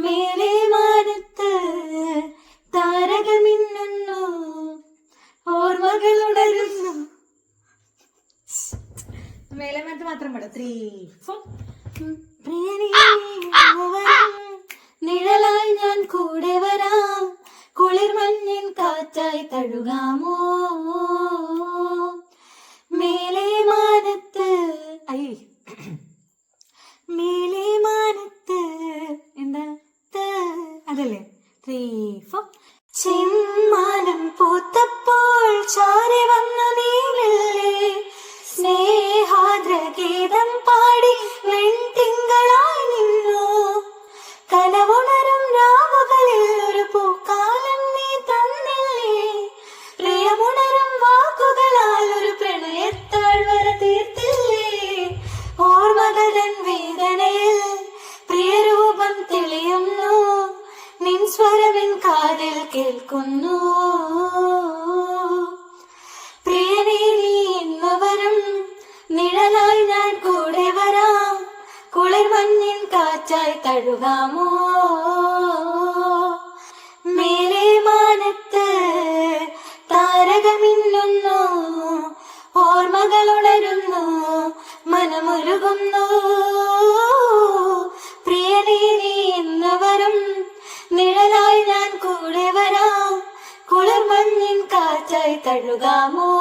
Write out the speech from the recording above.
മേലെ മാനത്ത് താരകമിന്നുന്നു, ഓർമ്മകൾ ഉണരുന്നു. മേലെ മാനത്ത് മാത്രം പാടാം. 3, 4. നിഴലായി ഞാൻ കൂടെ വരാം, കുളിർ മഞ്ഞിൻ കാറ്റായി തഴുകാമോ മേലെ മാനത്ത്. മേലെ മാനത്ത് എന്താ അതല്ലേ? 3, 4. ചെമ്മാനം പൂത്തപ്പോൾ ചാരി വന്ന നീലല്ലേ, സ്നേഹാദ്രഗീതം പാടി വെൺതിങ്കളായി നിന്നു. കനവുണരും രാവുകളിൽ ഒരു പൂക്കാലം നീ തന്നില്ലേ, പ്രിയമുണരും വാക്കുകളാൽ ഒരു പ്രണയത്താഴ്വര തീർത്തില്ലേ. ഓർമ്മകളൻ വേദനയിൽ പ്രിയരൂപം തെളിയുന്നു, നിൻ സ്വരവിൻ കാതിൽ കേൾക്കുന്നു. പ്രിയനേ നീ ഇന്ന് വരും, നിഴലായി ഞാൻ കൂടെ വരാം, കുളിർ മഞ്ഞിൻ കാറ്റായി തഴുകാമോ മേലെ മാനത്ത് താരകമിന്നുന്നു, ഓർമ്മകൾ ഉണരുന്നു, മനമുരുകുന്നു. പ്രിയനേ നീ ഇന്ന് വരും, നിഴലായി ഞാൻ കൂടെ വരാം, കുളിർ മഞ്ഞിൻ കാറ്റായി തഴുകാമോ.